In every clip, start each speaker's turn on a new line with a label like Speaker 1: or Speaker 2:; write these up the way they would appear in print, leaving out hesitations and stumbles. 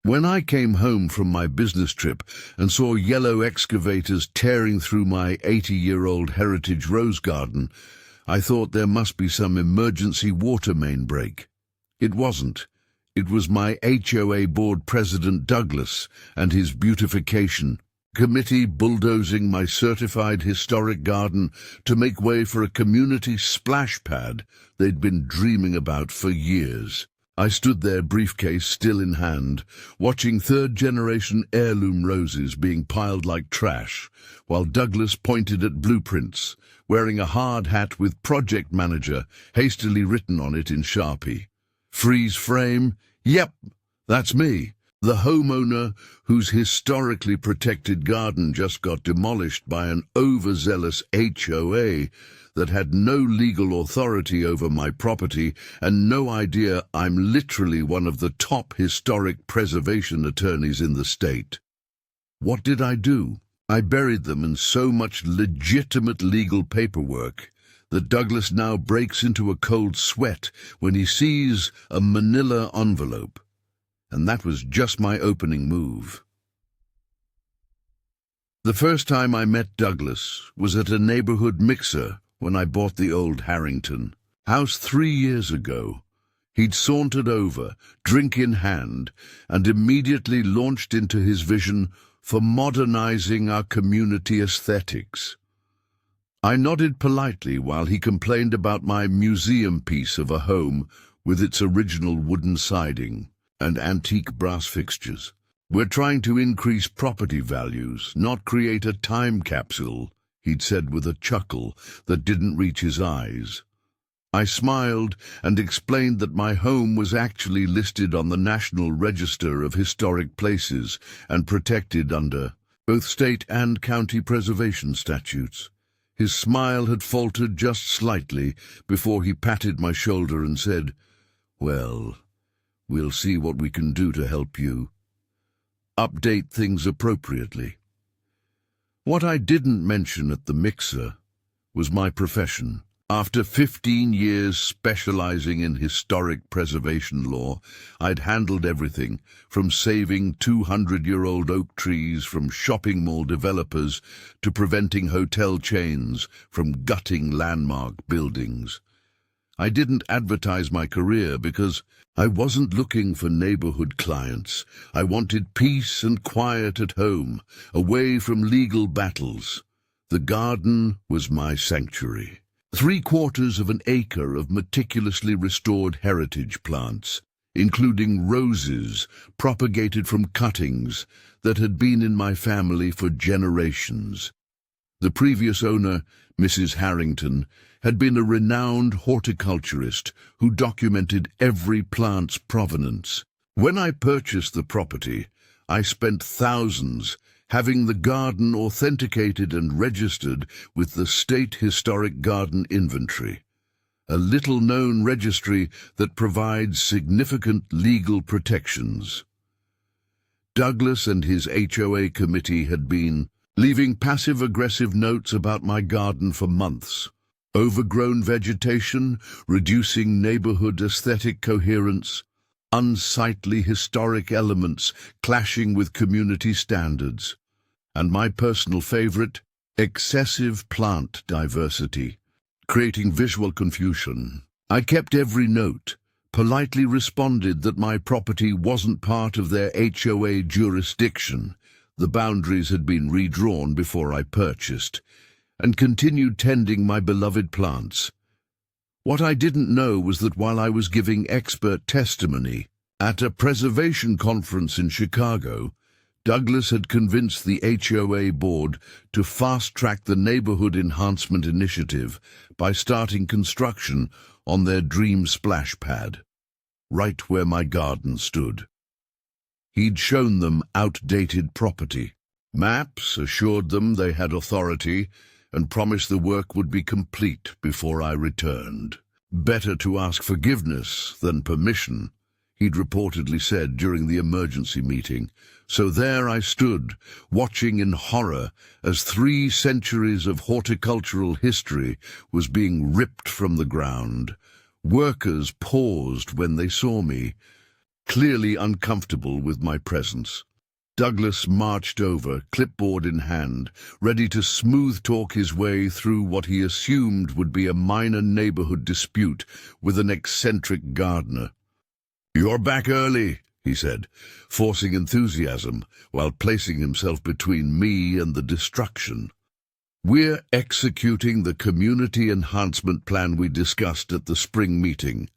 Speaker 1: When I came home from my business trip and saw yellow excavators tearing through my 80-year-old heritage rose garden, I thought there must be some emergency water main break. It wasn't. It was my HOA board president Douglas and his beautification committee bulldozing my certified historic garden to make way for a community splash pad they'd been dreaming about for years. I stood there, briefcase still in hand, watching third-generation heirloom roses being piled like trash, while Douglas pointed at blueprints, wearing a hard hat with Project Manager hastily written on it in Sharpie. Freeze frame? Yep, that's me. The homeowner whose historically protected garden just got demolished by an overzealous HOA that had no legal authority over my property and no idea I'm literally one of the top historic preservation attorneys in the state. What did I do? I buried them in so much legitimate legal paperwork that Douglas now breaks into a cold sweat when he sees a manila envelope. And that was just my opening move. The first time I met Douglas was at a neighborhood mixer when I bought the old Harrington house 3 years ago. He'd sauntered over, drink in hand, and immediately launched into his vision for modernizing our community aesthetics. I nodded politely while he complained about my museum piece of a home with its original wooden siding and antique brass fixtures. We're trying to increase property values, not create a time capsule, he'd said with a chuckle that didn't reach his eyes. I smiled and explained that my home was actually listed on the National Register of Historic Places and protected under both state and county preservation statutes. His smile had faltered just slightly before he patted my shoulder and said, "Well, we'll see what we can do to help you. Update things appropriately." What I didn't mention at the mixer was my profession. After 15 years specializing in historic preservation law, I'd handled everything from saving 200-year-old oak trees from shopping mall developers to preventing hotel chains from gutting landmark buildings. I didn't advertise my career because I wasn't looking for neighborhood clients. I wanted peace and quiet at home, away from legal battles. The garden was my sanctuary. 3/4 of an acre of meticulously restored heritage plants, including roses propagated from cuttings that had been in my family for generations. The previous owner, Mrs. Harrington, had been a renowned horticulturist who documented every plant's provenance. When I purchased the property, I spent thousands having the garden authenticated and registered with the State Historic Garden Inventory, a little-known registry that provides significant legal protections. Douglas and his HOA committee had been leaving passive-aggressive notes about my garden for months. Overgrown vegetation, reducing neighborhood aesthetic coherence, unsightly historic elements clashing with community standards, and my personal favorite, excessive plant diversity, creating visual confusion. I kept every note, politely responded that my property wasn't part of their HOA jurisdiction. The boundaries had been redrawn before I purchased, and continued tending my beloved plants. What I didn't know was that while I was giving expert testimony at a preservation conference in Chicago, Douglas had convinced the HOA board to fast-track the Neighborhood Enhancement Initiative by starting construction on their dream splash pad, right where my garden stood. He'd shown them outdated property. Maps assured them they had authority and promised the work would be complete before I returned. "Better to ask forgiveness than permission," he'd reportedly said during the emergency meeting. So there I stood, watching in horror as 3 centuries of horticultural history was being ripped from the ground. Workers paused when they saw me, clearly uncomfortable with my presence. Douglas marched over, clipboard in hand, ready to smooth-talk his way through what he assumed would be a minor neighborhood dispute with an eccentric gardener. "You're back early," he said, forcing enthusiasm while placing himself between me and the destruction. "We're executing the community enhancement plan we discussed at the spring meeting.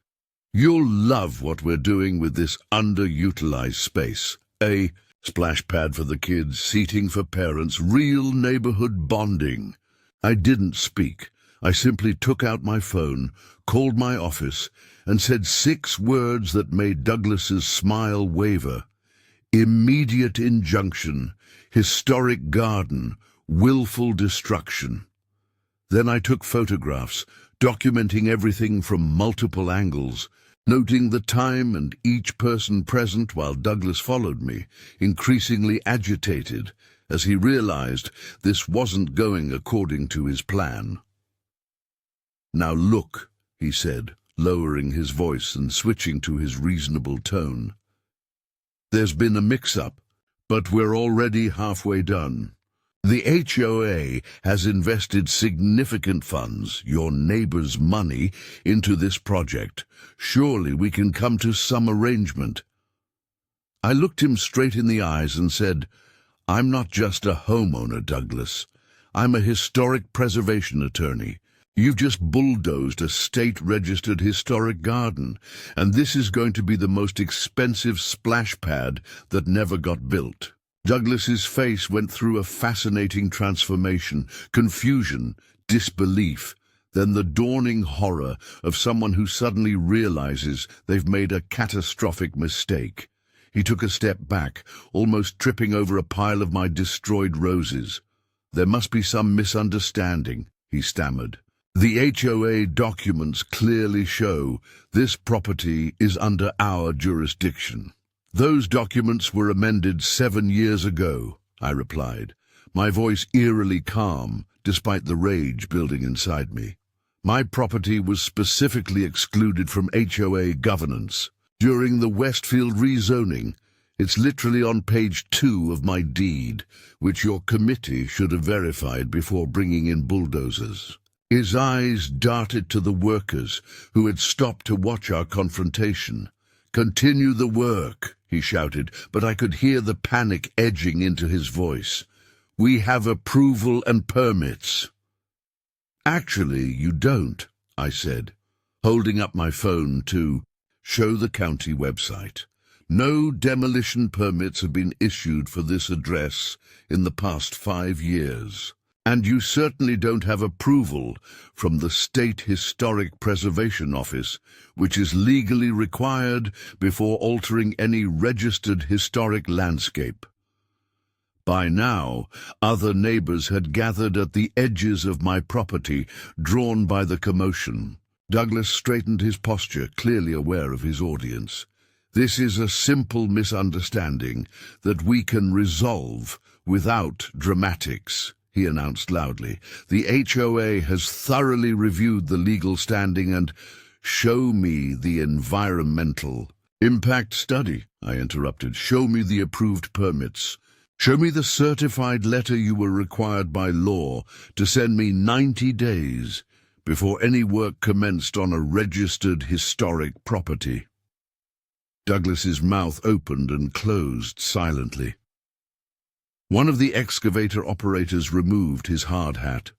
Speaker 1: You'll love what we're doing with this underutilized space. A splash pad for the kids, seating for parents, real neighborhood bonding." I didn't speak. I simply took out my phone, called my office, and said 6 words that made Douglas's smile waver. Immediate injunction, historic garden, willful destruction. Then I took photographs, documenting everything from multiple angles, noting the time and each person present while Douglas followed me, increasingly agitated as he realized this wasn't going according to his plan. "Now look," he said, lowering his voice and switching to his reasonable tone. "There's been a mix-up, but we're already halfway done. The HOA has invested significant funds, your neighbor's money, into this project. Surely we can come to some arrangement." I looked him straight in the eyes and said, "I'm not just a homeowner, Douglas. I'm a historic preservation attorney. You've just bulldozed a state-registered historic garden, and this is going to be the most expensive splash pad that never got built." Douglas's face went through a fascinating transformation, confusion, disbelief, then the dawning horror of someone who suddenly realizes they've made a catastrophic mistake. He took a step back, almost tripping over a pile of my destroyed roses. "There must be some misunderstanding," he stammered. "The HOA documents clearly show this property is under our jurisdiction." "Those documents were amended 7 years ago," I replied, my voice eerily calm despite the rage building inside me. "My property was specifically excluded from HOA governance during the Westfield rezoning. It's literally on page 2 of my deed, which your committee should have verified before bringing in bulldozers." His eyes darted to the workers who had stopped to watch our confrontation. "Continue the work," he shouted, but I could hear the panic edging into his voice. "We have approval and permits." "Actually, you don't," I said, holding up my phone to show the county website. "No demolition permits have been issued for this address in the past 5 years. And you certainly don't have approval from the State Historic Preservation Office, which is legally required before altering any registered historic landscape." By now, other neighbors had gathered at the edges of my property, drawn by the commotion. Douglas straightened his posture, clearly aware of his audience. "This is a simple misunderstanding that we can resolve without dramatics," he announced loudly. "The HOA has thoroughly reviewed the legal standing and—" "Show me the environmental impact study," I interrupted. "Show me the approved permits. Show me the certified letter you were required by law to send me 90 days before any work commenced on a registered historic property." Douglas's mouth opened and closed silently. One of the excavator operators removed his hard hat.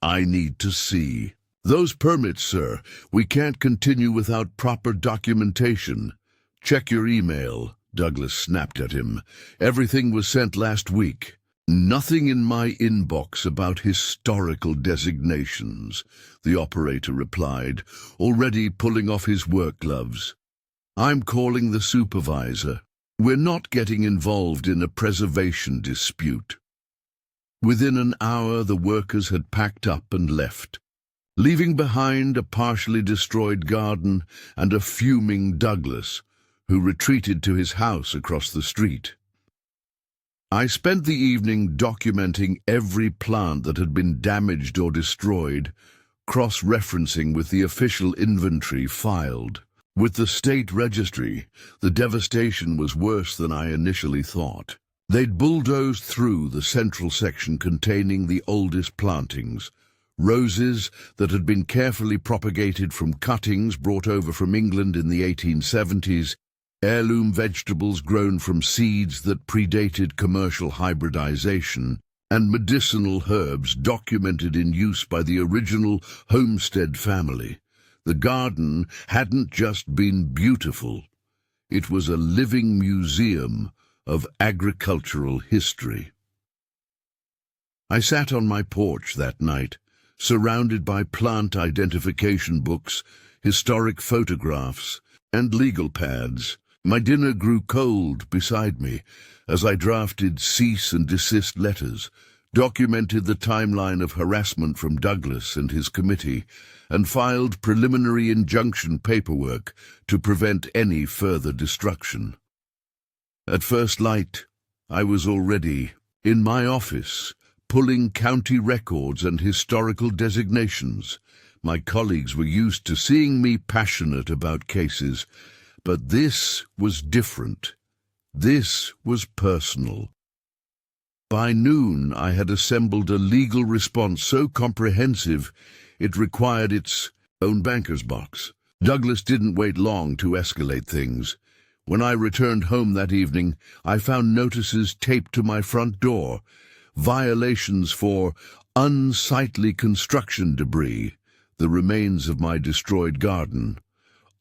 Speaker 1: "I need to see." "Those permits, sir. We can't continue without proper documentation." "Check your email," Douglas snapped at him. "Everything was sent last week." "Nothing in my inbox about historical designations," the operator replied, already pulling off his work gloves. "I'm calling the supervisor. We're not getting involved in a preservation dispute." Within an hour, the workers had packed up and left, leaving behind a partially destroyed garden and a fuming Douglas, who retreated to his house across the street. I spent the evening documenting every plant that had been damaged or destroyed, cross-referencing with the official inventory filed. With the state registry, the devastation was worse than I initially thought. They'd bulldozed through the central section containing the oldest plantings, roses that had been carefully propagated from cuttings brought over from England in the 1870s, heirloom vegetables grown from seeds that predated commercial hybridization, and medicinal herbs documented in use by the original homestead family. The garden hadn't just been beautiful, it was a living museum of agricultural history. I sat on my porch that night, surrounded by plant identification books, historic photographs, and legal pads. My dinner grew cold beside me as I drafted cease-and-desist letters, documented the timeline of harassment from Douglas and his committee, and filed preliminary injunction paperwork to prevent any further destruction. At first light, I was already in my office, pulling county records and historical designations. My colleagues were used to seeing me passionate about cases, but this was different. This was personal. By noon, I had assembled a legal response so comprehensive it required its own banker's box. Douglas didn't wait long to escalate things. When I returned home that evening, I found notices taped to my front door, violations for unsightly construction debris, the remains of my destroyed garden,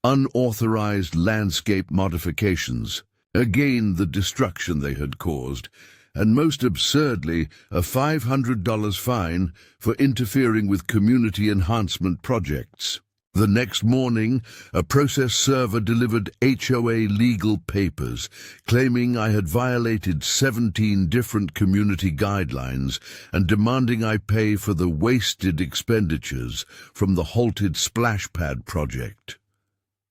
Speaker 1: unauthorized landscape modifications, again the destruction they had caused, and most absurdly, a $500 fine for interfering with community enhancement projects. The next morning, a process server delivered HOA legal papers, claiming I had violated 17 different community guidelines and demanding I pay for the wasted expenditures from the halted splash pad project.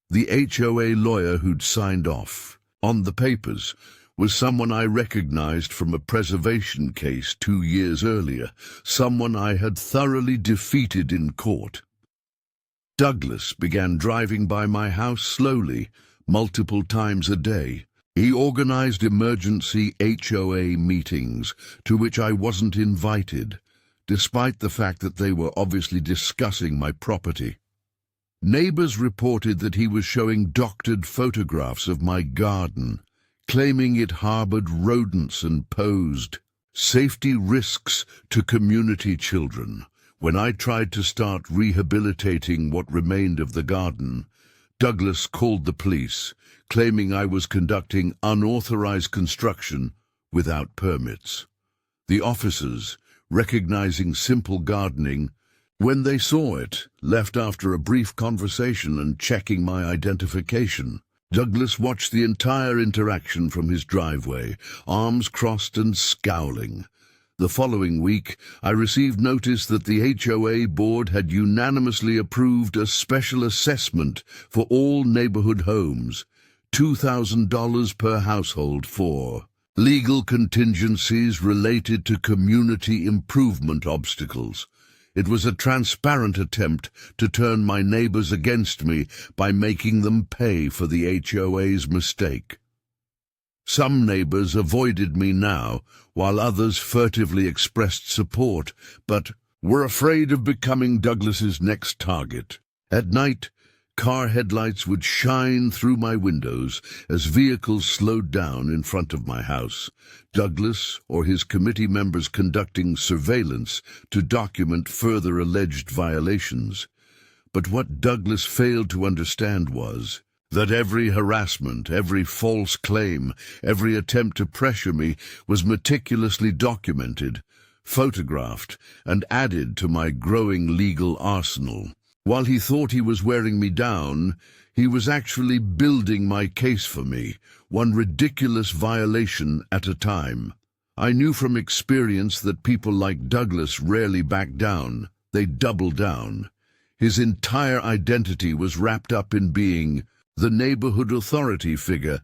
Speaker 1: The HOA lawyer who'd signed off on the papers was someone I recognized from a preservation case 2 years earlier, someone I had thoroughly defeated in court. Douglas began driving by my house slowly, multiple times a day. He organized emergency HOA meetings, to which I wasn't invited, despite the fact that they were obviously discussing my property. Neighbors reported that he was showing doctored photographs of my garden, claiming it harbored rodents and posed safety risks to community children. When I tried to start rehabilitating what remained of the garden, Douglas called the police, claiming I was conducting unauthorized construction without permits. The officers, recognizing simple gardening, when they saw it, left after a brief conversation and checking my identification. Douglas watched the entire interaction from his driveway, arms crossed and scowling. The following week, I received notice that the HOA board had unanimously approved a special assessment for all neighborhood homes, $2,000 per household for legal contingencies related to community improvement obstacles. It was a transparent attempt to turn my neighbors against me by making them pay for the HOA's mistake. Some neighbors avoided me now, while others furtively expressed support, but were afraid of becoming Douglas's next target. At night, car headlights would shine through my windows as vehicles slowed down in front of my house, Douglas or his committee members conducting surveillance to document further alleged violations. But what Douglas failed to understand was that every harassment, every false claim, every attempt to pressure me was meticulously documented, photographed, and added to my growing legal arsenal. While he thought he was wearing me down, he was actually building my case for me, one ridiculous violation at a time. I knew from experience that people like Douglas rarely back down, they double down. His entire identity was wrapped up in being the neighborhood authority figure,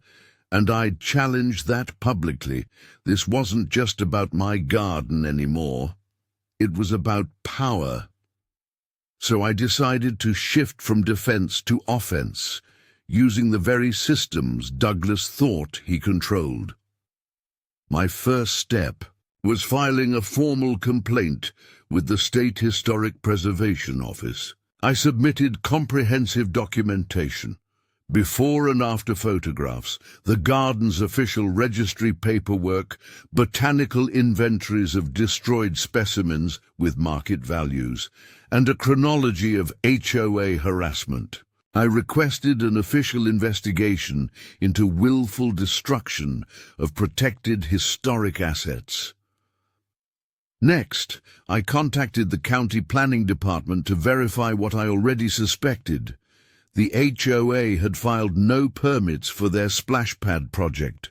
Speaker 1: and I'd challenged that publicly. This wasn't just about my garden anymore. It was about power. So I decided to shift from defense to offense, using the very systems Douglas thought he controlled. My first step was filing a formal complaint with the State Historic Preservation Office. I submitted comprehensive documentation, before and after photographs, the garden's official registry paperwork, botanical inventories of destroyed specimens with market values, and a chronology of HOA harassment. I requested an official investigation into willful destruction of protected historic assets. Next, I contacted the County Planning Department to verify what I already suspected. The HOA had filed no permits for their splash pad project.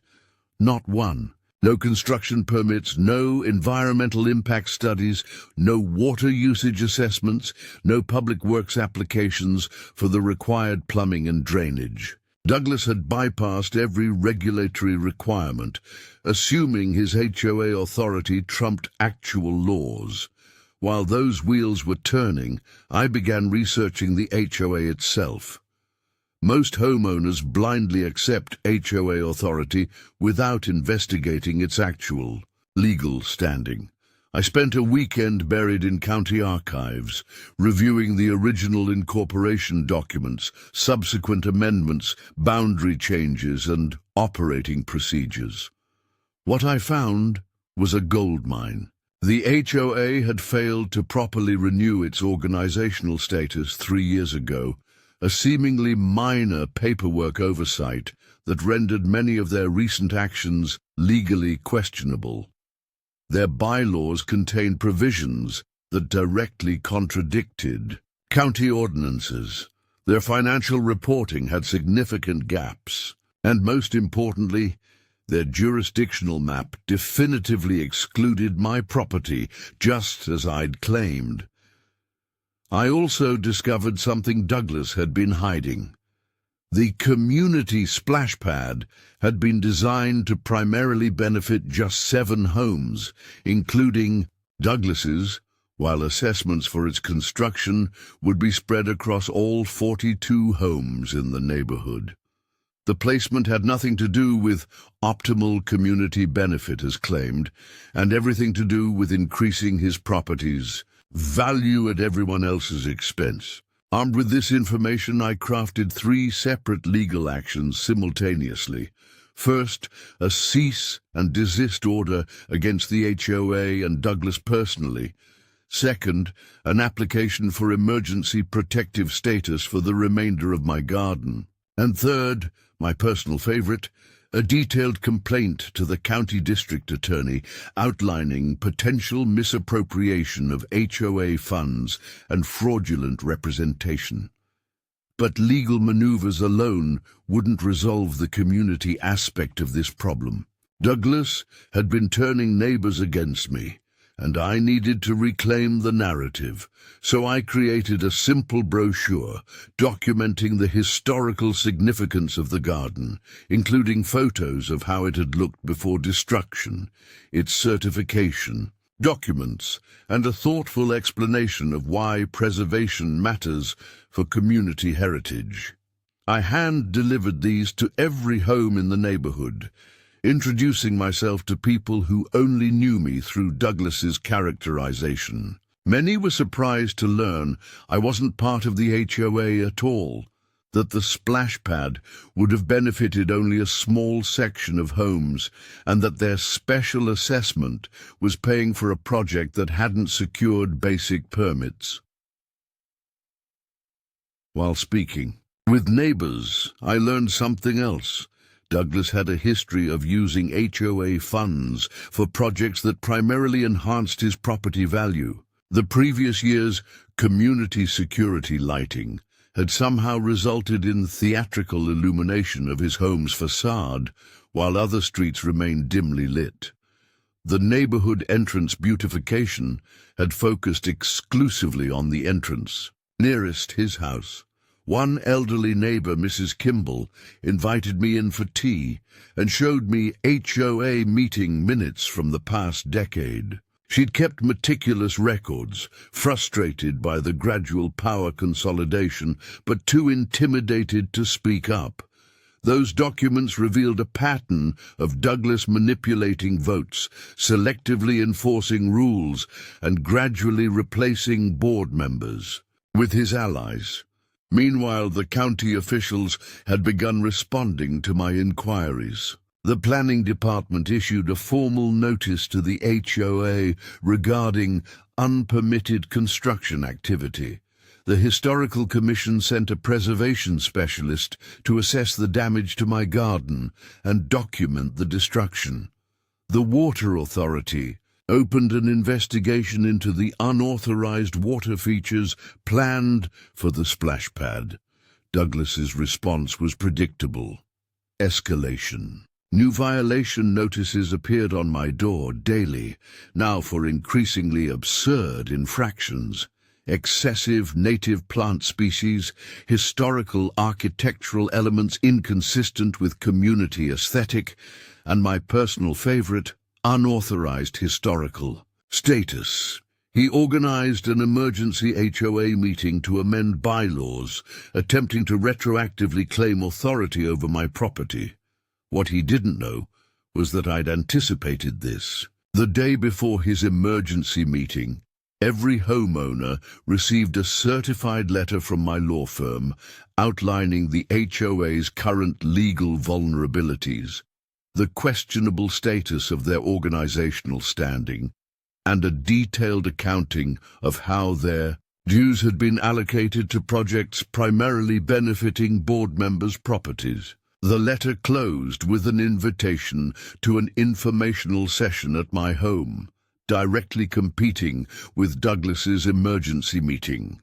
Speaker 1: Not one. No construction permits, no environmental impact studies, no water usage assessments, no public works applications for the required plumbing and drainage. Douglas had bypassed every regulatory requirement, assuming his HOA authority trumped actual laws. While those wheels were turning, I began researching the HOA itself. Most homeowners blindly accept HOA authority without investigating its actual legal standing. I spent a weekend buried in county archives, reviewing the original incorporation documents, subsequent amendments, boundary changes, and operating procedures. What I found was a goldmine. The HOA had failed to properly renew its organizational status 3 years ago, a seemingly minor paperwork oversight that rendered many of their recent actions legally questionable. Their bylaws contained provisions that directly contradicted county ordinances. Their financial reporting had significant gaps, and most importantly, their jurisdictional map definitively excluded my property, just as I'd claimed. I also discovered something Douglas had been hiding. The community splash pad had been designed to primarily benefit just 7 homes, including Douglas's, while assessments for its construction would be spread across all 42 homes in the neighborhood. The placement had nothing to do with optimal community benefit, as claimed, and everything to do with increasing his property's value at everyone else's expense. Armed with this information, I crafted 3 separate legal actions simultaneously. First, a cease-and-desist order against the HOA and Douglas personally. Second, an application for emergency protective status for the remainder of my garden. And third, my personal favorite, a detailed complaint to the county district attorney outlining potential misappropriation of HOA funds and fraudulent representation. But legal maneuvers alone wouldn't resolve the community aspect of this problem. Douglas had been turning neighbors against me, and I needed to reclaim the narrative, so I created a simple brochure documenting the historical significance of the garden, including photos of how it had looked before destruction, its certification, documents, and a thoughtful explanation of why preservation matters for community heritage. I hand-delivered these to every home in the neighborhood, introducing myself to people who only knew me through Douglas's characterization. Many were surprised to learn I wasn't part of the HOA at all, that the splash pad would have benefited only a small section of homes, and that their special assessment was paying for a project that hadn't secured basic permits. While speaking with neighbors, I learned something else. Douglas had a history of using HOA funds for projects that primarily enhanced his property value. The previous year's community security lighting had somehow resulted in theatrical illumination of his home's facade, while other streets remained dimly lit. The neighborhood entrance beautification had focused exclusively on the entrance nearest his house. One elderly neighbor, Mrs. Kimball, invited me in for tea and showed me HOA meeting minutes from the past decade. She'd kept meticulous records, frustrated by the gradual power consolidation, but too intimidated to speak up. Those documents revealed a pattern of Douglas manipulating votes, selectively enforcing rules, and gradually replacing board members with his allies. Meanwhile, the county officials had begun responding to my inquiries. The planning department issued a formal notice to the HOA regarding unpermitted construction activity. The Historical Commission sent a preservation specialist to assess the damage to my garden and document the destruction. The Water Authority opened an investigation into the unauthorized water features planned for the splash pad. Douglas's response was predictable: escalation. New violation notices appeared on my door daily, now for increasingly absurd infractions. Excessive native plant species, historical architectural elements inconsistent with community aesthetic, and my personal favorite, unauthorized historical status. He organized an emergency HOA meeting to amend bylaws, attempting to retroactively claim authority over my property. What he didn't know was that I'd anticipated this. The day before his emergency meeting, every homeowner received a certified letter from my law firm outlining the HOA's current legal vulnerabilities, the questionable status of their organizational standing, and a detailed accounting of how their dues had been allocated to projects primarily benefiting board members' properties. The letter closed with an invitation to an informational session at my home, directly competing with Douglas's emergency meeting.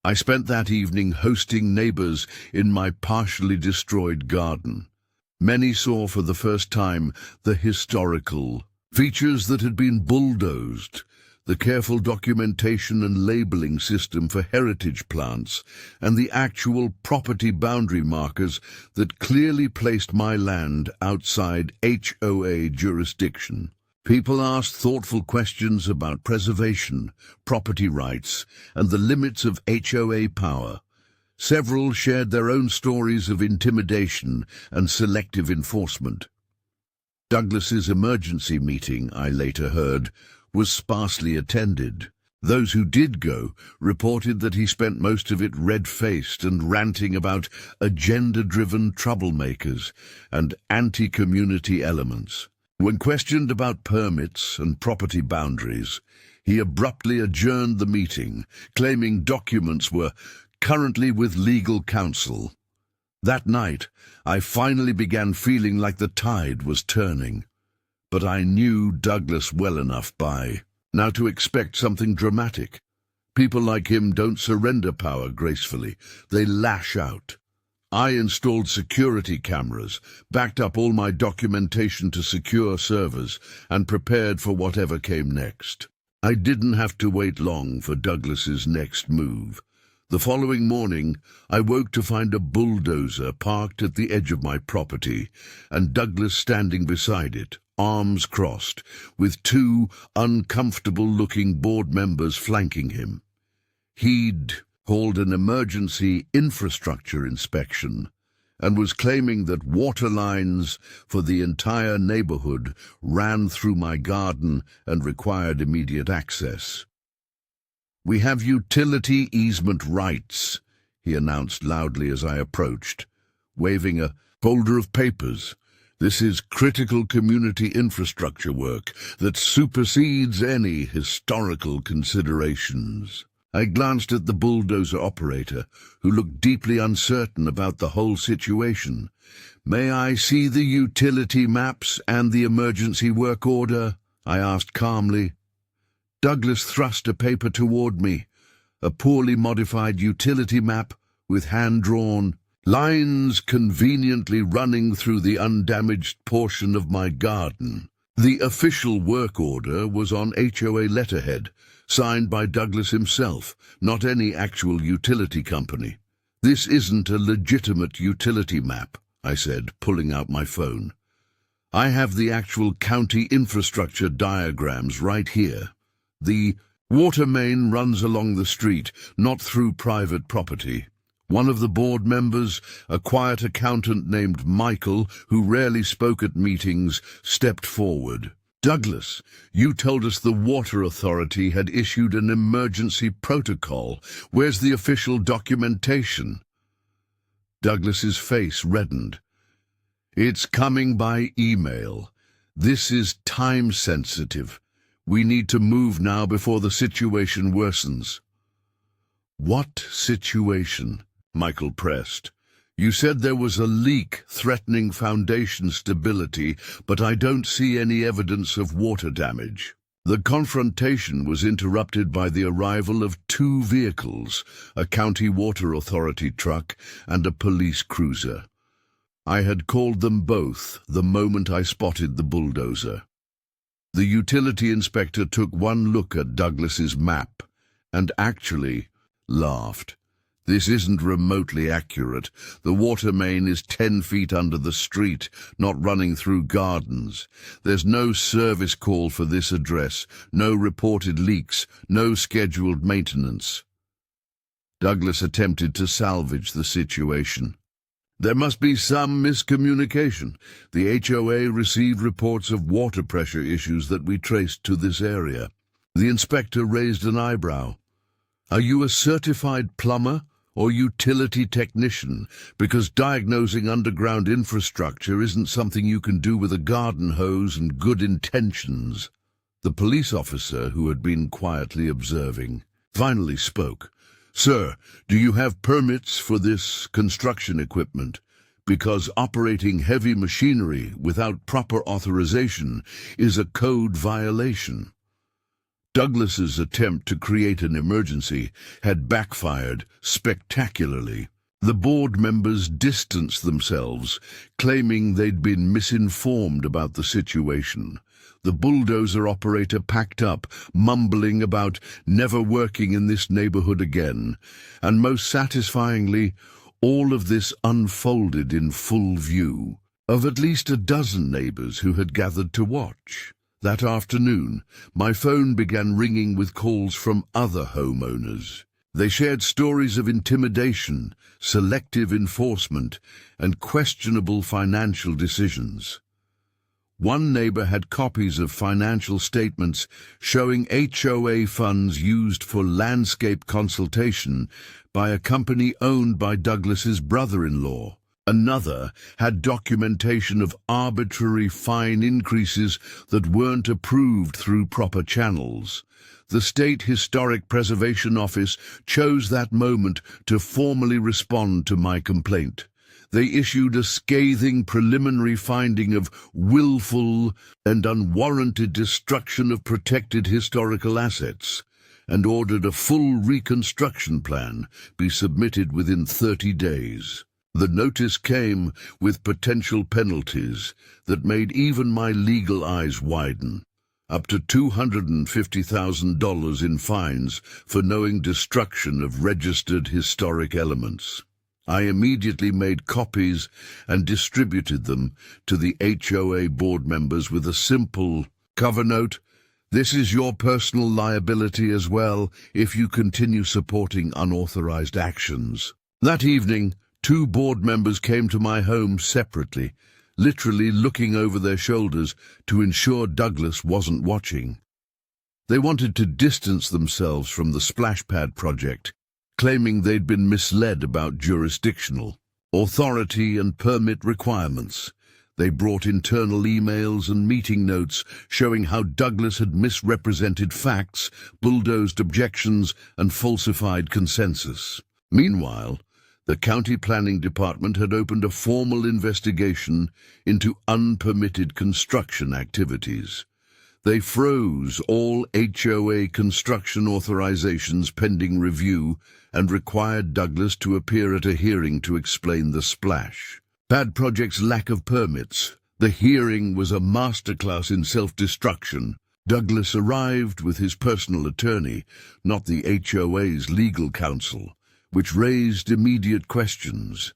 Speaker 1: I spent that evening hosting neighbors in my partially destroyed garden. Many saw for the first time the historical features that had been bulldozed, the careful documentation and labeling system for heritage plants, and the actual property boundary markers that clearly placed my land outside HOA jurisdiction. People asked thoughtful questions about preservation, property rights, and the limits of HOA power. Several shared their own stories of intimidation and selective enforcement. Douglas's emergency meeting, I later heard, was sparsely attended. Those who did go reported that he spent most of it red-faced and ranting about agenda-driven troublemakers and anti-community elements. When questioned about permits and property boundaries, he abruptly adjourned the meeting, claiming documents were currently with legal counsel. That night, I finally began feeling like the tide was turning. But I knew Douglas well enough by now to expect something dramatic. People like him don't surrender power gracefully. They lash out. I installed security cameras, backed up all my documentation to secure servers, and prepared for whatever came next. I didn't have to wait long for Douglas's next move. The following morning, I woke to find a bulldozer parked at the edge of my property, and Douglas standing beside it, arms crossed, with two uncomfortable-looking board members flanking him. He'd called an emergency infrastructure inspection and was claiming that water lines for the entire neighborhood ran through my garden and required immediate access. "We have utility easement rights," he announced loudly as I approached, waving a folder of papers. "This is critical community infrastructure work that supersedes any historical considerations." I glanced at the bulldozer operator, who looked deeply uncertain about the whole situation. "May I see the utility maps and the emergency work order?" I asked calmly. Douglas thrust a paper toward me, a poorly modified utility map with hand-drawn lines conveniently running through the undamaged portion of my garden. The official work order was on HOA letterhead, signed by Douglas himself, not any actual utility company. "This isn't a legitimate utility map," I said, pulling out my phone. I have the actual county infrastructure diagrams right here. The water main runs along the street, not through private property. One of the board members, a quiet accountant named Michael, who rarely spoke at meetings, stepped forward. "Douglas, you told us the Water Authority had issued an emergency protocol. Where's the official documentation?" Douglas's face reddened. "It's coming by email. This is time-sensitive. We need to move now before the situation worsens." "What situation?" Michael pressed. "You said there was a leak threatening foundation stability, but I don't see any evidence of water damage." The confrontation was interrupted by the arrival of two vehicles, a county water authority truck and a police cruiser. I had called them both the moment I spotted the bulldozer. The utility inspector took one look at Douglas's map and actually laughed. "This isn't remotely accurate. The water main is 10 feet under the street, not running through gardens. There's no service call for this address, no reported leaks, no scheduled maintenance." Douglas attempted to salvage the situation. "There must be some miscommunication. The HOA received reports of water pressure issues that we traced to this area." The inspector raised an eyebrow. "Are you a certified plumber or utility technician? Because diagnosing underground infrastructure isn't something you can do with a garden hose and good intentions." The police officer, who had been quietly observing, finally spoke. "Sir, do you have permits for this construction equipment? Because operating heavy machinery without proper authorization is a code violation." Douglas's attempt to create an emergency had backfired spectacularly. The board members distanced themselves, claiming they'd been misinformed about the situation. The bulldozer operator packed up, mumbling about never working in this neighborhood again, and most satisfyingly, all of this unfolded in full view of at least a dozen neighbors who had gathered to watch. That afternoon, my phone began ringing with calls from other homeowners. They shared stories of intimidation, selective enforcement, and questionable financial decisions. One neighbor had copies of financial statements showing HOA funds used for landscape consultation by a company owned by Douglas's brother-in-law. Another had documentation of arbitrary fine increases that weren't approved through proper channels. The State Historic Preservation Office chose that moment to formally respond to my complaint. They issued a scathing preliminary finding of willful and unwarranted destruction of protected historical assets, and ordered a full reconstruction plan be submitted within 30 days. The notice came with potential penalties that made even my legal eyes widen. Up to $250,000 in fines for knowing destruction of registered historic elements. I immediately made copies and distributed them to the HOA board members with a simple cover note: "This is your personal liability as well if you continue supporting unauthorized actions." That evening, two board members came to my home separately, literally looking over their shoulders to ensure Douglas wasn't watching. They wanted to distance themselves from the splash pad project, claiming they'd been misled about jurisdictional authority and permit requirements. They brought internal emails and meeting notes showing how Douglas had misrepresented facts, bulldozed objections, and falsified consensus. Meanwhile, the county planning department had opened a formal investigation into unpermitted construction activities. They froze all HOA construction authorizations pending review and required Douglas to appear at a hearing to explain the splash pad project's lack of permits. The hearing was a masterclass in self-destruction. Douglas arrived with his personal attorney, not the HOA's legal counsel, which raised immediate questions.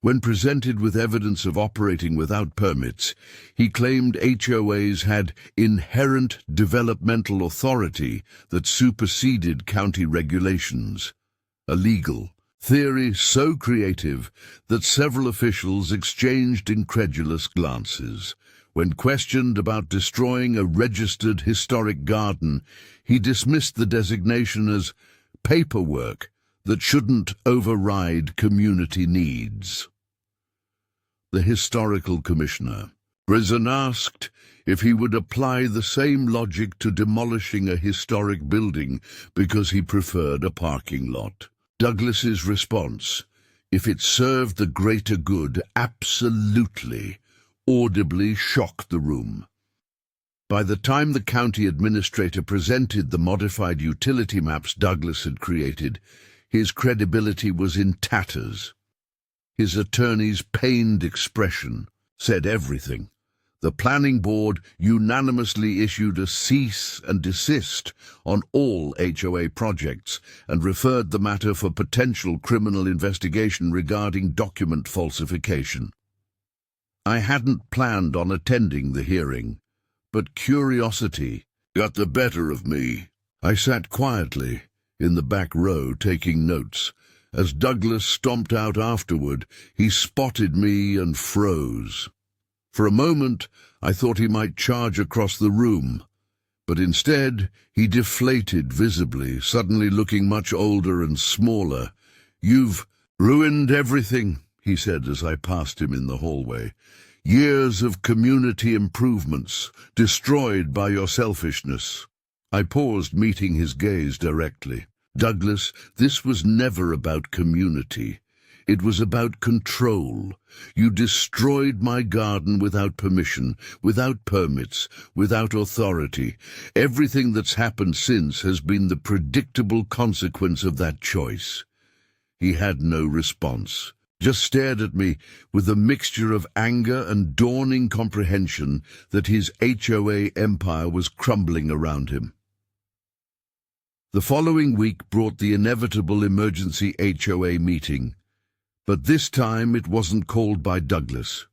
Speaker 1: When presented with evidence of operating without permits, he claimed HOAs had inherent developmental authority that superseded county regulations. A legal theory so creative that several officials exchanged incredulous glances. When questioned about destroying a registered historic garden, he dismissed the designation as paperwork that shouldn't override community needs. The historical commissioner. Prison asked if he would apply the same logic to demolishing a historic building because he preferred a parking lot. Douglas's response, if it served the greater good, absolutely, audibly shocked the room. By the time the county administrator presented the modified utility maps Douglas had created, his credibility was in tatters. His attorney's pained expression said everything. The planning board unanimously issued a cease and desist on all HOA projects and referred the matter for potential criminal investigation regarding document falsification. I hadn't planned on attending the hearing, but curiosity got the better of me. I sat quietly in the back row taking notes. As Douglas stomped out afterward, he spotted me and froze. For a moment, I thought he might charge across the room, but instead he deflated visibly, suddenly looking much older and smaller. "You've ruined everything," he said as I passed him in the hallway. "Years of community improvements, destroyed by your selfishness." I paused, meeting his gaze directly. "Douglas, this was never about community. It was about control. You destroyed my garden without permission, without permits, without authority. Everything that's happened since has been the predictable consequence of that choice." He had no response, just stared at me with a mixture of anger and dawning comprehension that his HOA empire was crumbling around him. The following week brought the inevitable emergency HOA meeting, but this time it wasn't called by Douglas.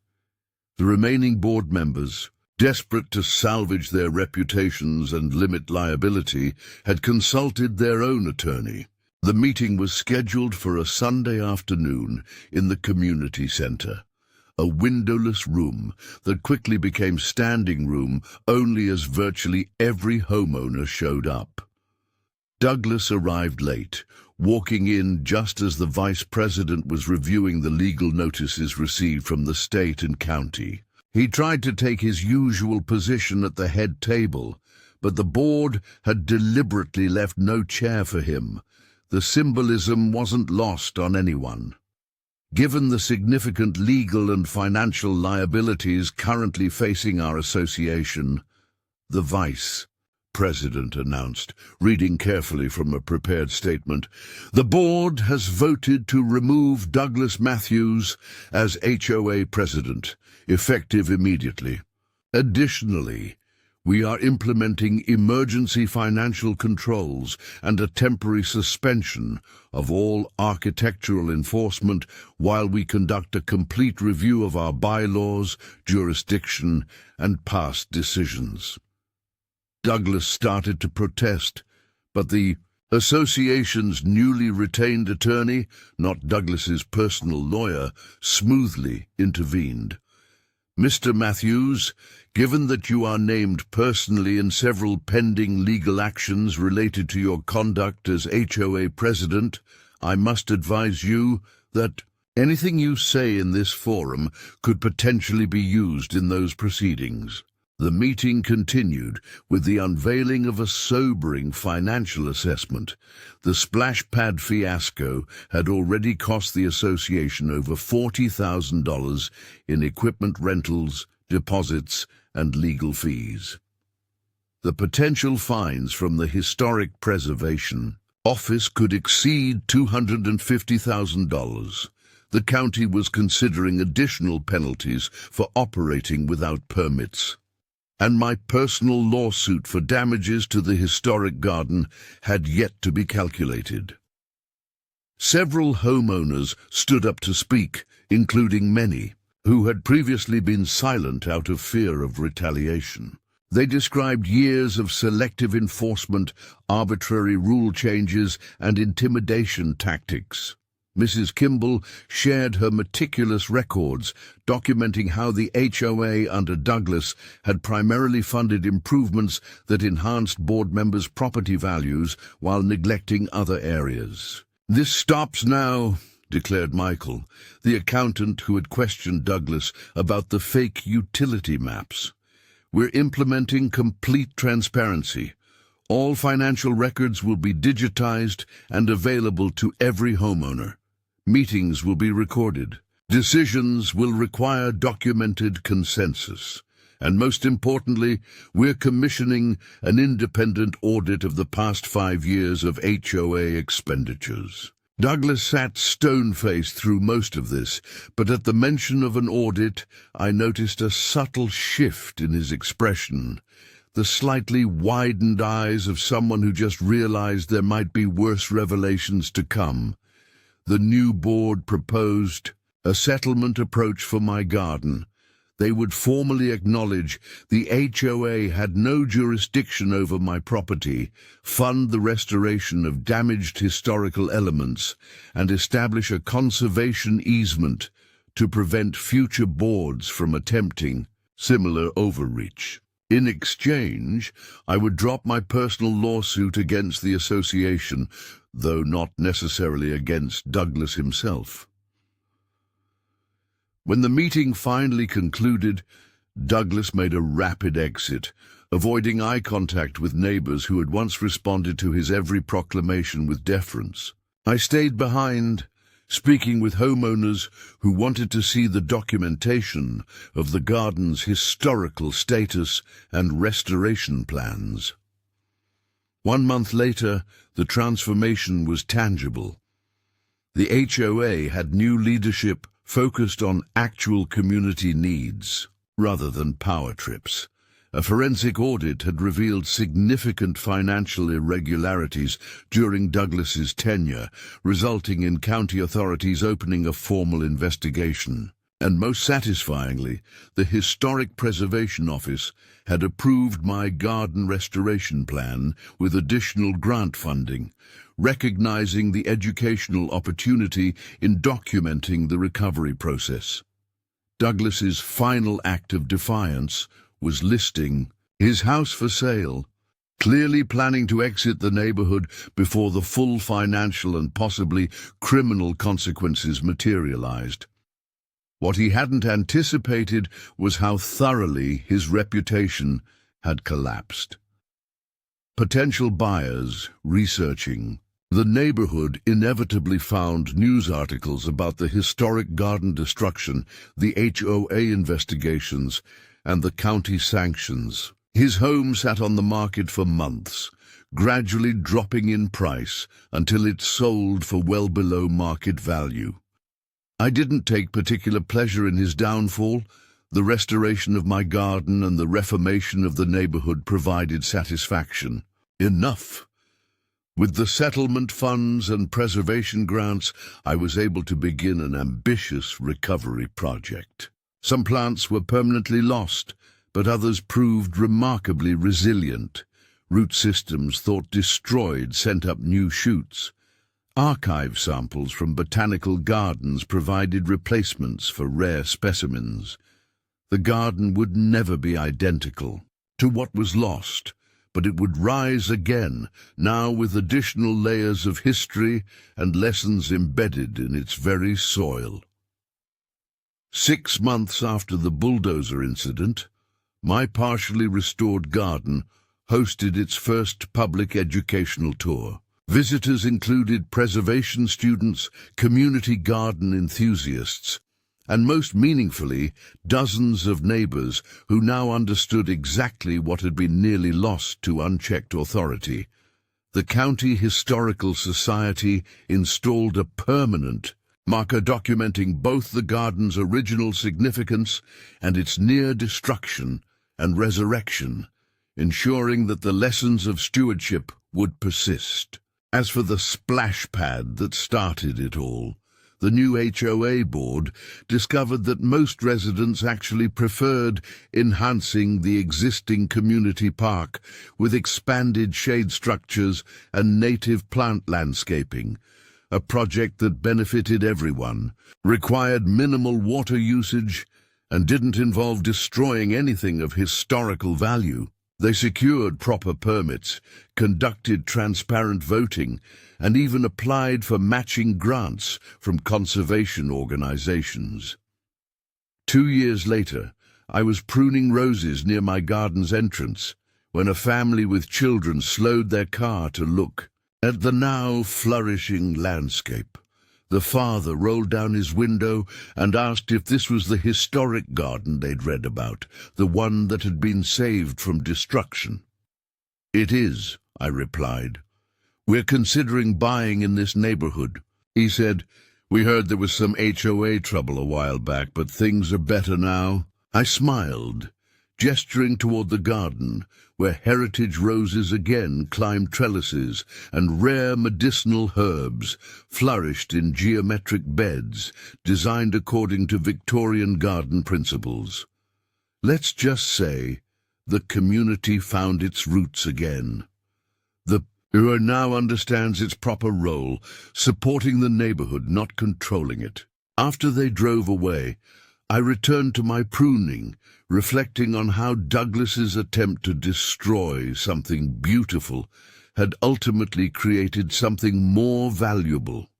Speaker 1: The remaining board members, desperate to salvage their reputations and limit liability, had consulted their own attorney. The meeting was scheduled for a Sunday afternoon in the community center, a windowless room that quickly became standing room only as virtually every homeowner showed up. Douglas arrived late, walking in just as the vice president was reviewing the legal notices received from the state and county. He tried to take his usual position at the head table, but the board had deliberately left no chair for him. The symbolism wasn't lost on anyone. Given the significant legal and financial liabilities currently facing our association, the vice president announced, reading carefully from a prepared statement, "The board has voted to remove Douglas Matthews as HOA president, effective immediately. Additionally, we are implementing emergency financial controls and a temporary suspension of all architectural enforcement while we conduct a complete review of our bylaws, jurisdiction, and past decisions." Douglas started to protest, but the association's newly retained attorney, not Douglas's personal lawyer, smoothly intervened. "Mr. Matthews, given that you are named personally in several pending legal actions related to your conduct as HOA president, I must advise you that anything you say in this forum could potentially be used in those proceedings." The meeting continued with the unveiling of a sobering financial assessment. The splash pad fiasco had already cost the association over $40,000 in equipment rentals, deposits, and legal fees. The potential fines from the Historic Preservation Office could exceed $250,000. The county was considering additional penalties for operating without permits, and my personal lawsuit for damages to the historic garden had yet to be calculated. Several homeowners stood up to speak, including many who had previously been silent out of fear of retaliation. They described years of selective enforcement, arbitrary rule changes, and intimidation tactics. Mrs. Kimball shared her meticulous records, documenting how the HOA under Douglas had primarily funded improvements that enhanced board members' property values while neglecting other areas. "This stops now," declared Michael, the accountant who had questioned Douglas about the fake utility maps. "We're implementing complete transparency. All financial records will be digitized and available to every homeowner. Meetings will be recorded. Decisions will require documented consensus. And most importantly, we're commissioning an independent audit of the past 5 years of HOA expenditures." Douglas sat stone-faced through most of this, but at the mention of an audit, I noticed a subtle shift in his expression, the slightly widened eyes of someone who just realized there might be worse revelations to come. The new board proposed a settlement approach for my garden. They would formally acknowledge the HOA had no jurisdiction over my property, fund the restoration of damaged historical elements, and establish a conservation easement to prevent future boards from attempting similar overreach. In exchange, I would drop my personal lawsuit against the association, though not necessarily against Douglas himself. When the meeting finally concluded, Douglas made a rapid exit, avoiding eye contact with neighbors who had once responded to his every proclamation with deference. I stayed behind, speaking with homeowners who wanted to see the documentation of the garden's historical status and restoration plans. 1 month later, the transformation was tangible. The HOA had new leadership focused on actual community needs rather than power trips. A forensic audit had revealed significant financial irregularities during Douglas's tenure, resulting in county authorities opening a formal investigation. And most satisfyingly, the Historic Preservation Office had approved my garden restoration plan with additional grant funding, recognizing the educational opportunity in documenting the recovery process. Douglas's final act of defiance was listing his house for sale, clearly planning to exit the neighborhood before the full financial and possibly criminal consequences materialized. What he hadn't anticipated was how thoroughly his reputation had collapsed. Potential buyers researching the neighborhood inevitably found news articles about the historic garden destruction, the HOA investigations, and the county sanctions. His home sat on the market for months, gradually dropping in price until it sold for well below market value. I didn't take particular pleasure in his downfall. The restoration of my garden and the reformation of the neighborhood provided satisfaction. Enough. With the settlement funds and preservation grants, I was able to begin an ambitious recovery project. Some plants were permanently lost, but others proved remarkably resilient. Root systems thought destroyed sent up new shoots. Archive samples from botanical gardens provided replacements for rare specimens. The garden would never be identical to what was lost, but it would rise again, now with additional layers of history and lessons embedded in its very soil. 6 months after the bulldozer incident, my partially restored garden hosted its first public educational tour. Visitors included preservation students, community garden enthusiasts, and most meaningfully, dozens of neighbors who now understood exactly what had been nearly lost to unchecked authority. The County Historical Society installed a permanent marker documenting both the garden's original significance and its near destruction and resurrection, ensuring that the lessons of stewardship would persist. As for the splash pad that started it all, The new HOA board discovered that most residents actually preferred enhancing the existing community park with expanded shade structures and native plant landscaping, a project that benefited everyone, required minimal water usage, and didn't involve destroying anything of historical value. They secured proper permits, conducted transparent voting, and even applied for matching grants from conservation organizations. 2 years later, I was pruning roses near my garden's entrance when a family with children slowed their car to look at the now flourishing landscape. The father rolled down his window and asked if this was the historic garden they'd read about, the one that had been saved from destruction. "It is," I replied. "We're considering buying in this neighborhood." He said, "We heard there was some HOA trouble a while back, but things are better now." I smiled, gesturing toward the garden, where heritage roses again climbed trellises and rare medicinal herbs flourished in geometric beds designed according to Victorian garden principles. Let's just say the community found its roots again. The HOA now understands its proper role, supporting the neighborhood, not controlling it. After they drove away, I returned to my pruning, reflecting on how Douglas's attempt to destroy something beautiful had ultimately created something more valuable.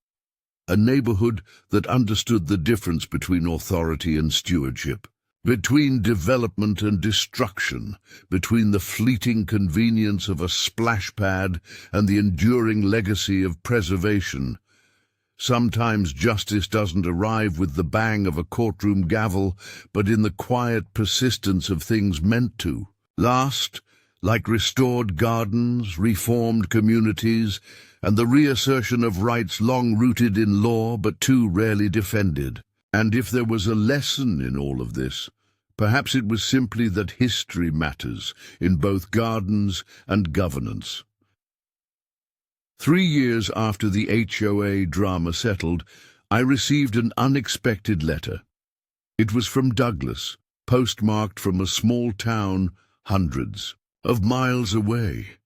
Speaker 1: A neighborhood that understood the difference between authority and stewardship, between development and destruction, between the fleeting convenience of a splash pad and the enduring legacy of preservation. Sometimes justice doesn't arrive with the bang of a courtroom gavel, but in the quiet persistence of things meant to last, like restored gardens, reformed communities, and the reassertion of rights long rooted in law but too rarely defended. And if there was a lesson in all of this, perhaps it was simply that history matters in both gardens and governance. 3 years after the HOA drama settled, I received an unexpected letter. It was from Douglas, postmarked from a small town hundreds of miles away.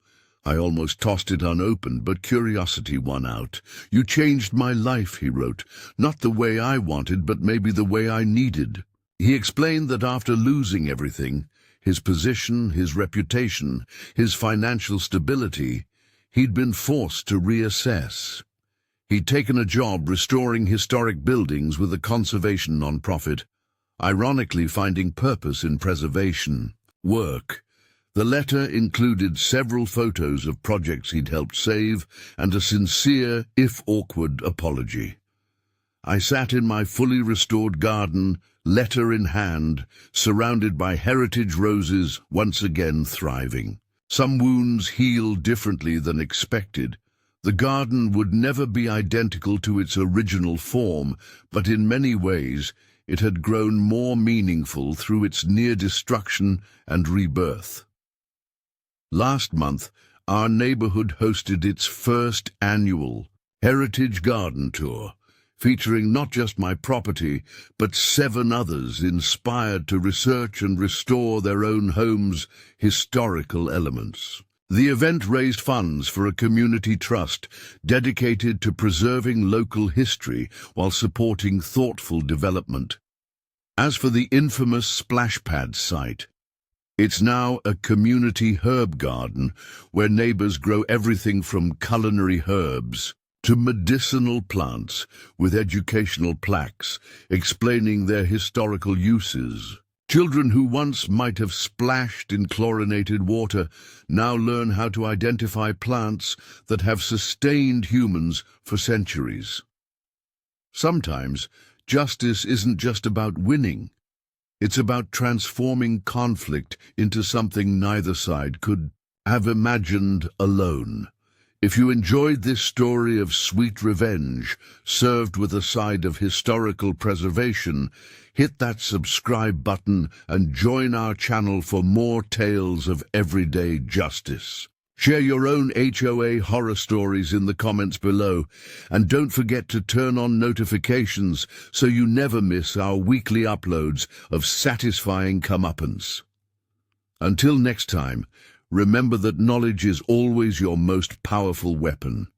Speaker 1: I almost tossed it unopened, but curiosity won out. "You changed my life," he wrote. "Not the way I wanted, but maybe the way I needed." He explained that after losing everything, his position, his reputation, his financial stability, he'd been forced to reassess. He'd taken a job restoring historic buildings with a conservation nonprofit, ironically finding purpose in preservation work. The letter included several photos of projects he'd helped save and a sincere, if awkward, apology. I sat in my fully restored garden, letter in hand, surrounded by heritage roses once again thriving. Some wounds healed differently than expected. The garden would never be identical to its original form, but in many ways it had grown more meaningful through its near destruction and rebirth. Last month, our neighborhood hosted its first annual Heritage Garden Tour, featuring not just my property, but 7 others inspired to research and restore their own homes' historical elements. The event raised funds for a community trust dedicated to preserving local history while supporting thoughtful development. As for the infamous splash pad site, it's now a community herb garden where neighbors grow everything from culinary herbs to medicinal plants, with educational plaques explaining their historical uses. Children who once might have splashed in chlorinated water now learn how to identify plants that have sustained humans for centuries. Sometimes, justice isn't just about winning. It's about transforming conflict into something neither side could have imagined alone. If you enjoyed this story of sweet revenge, served with a side of historical preservation, hit that subscribe button and join our channel for more tales of everyday justice. Share your own HOA horror stories in the comments below, and don't forget to turn on notifications so you never miss our weekly uploads of satisfying comeuppance. Until next time, remember that knowledge is always your most powerful weapon.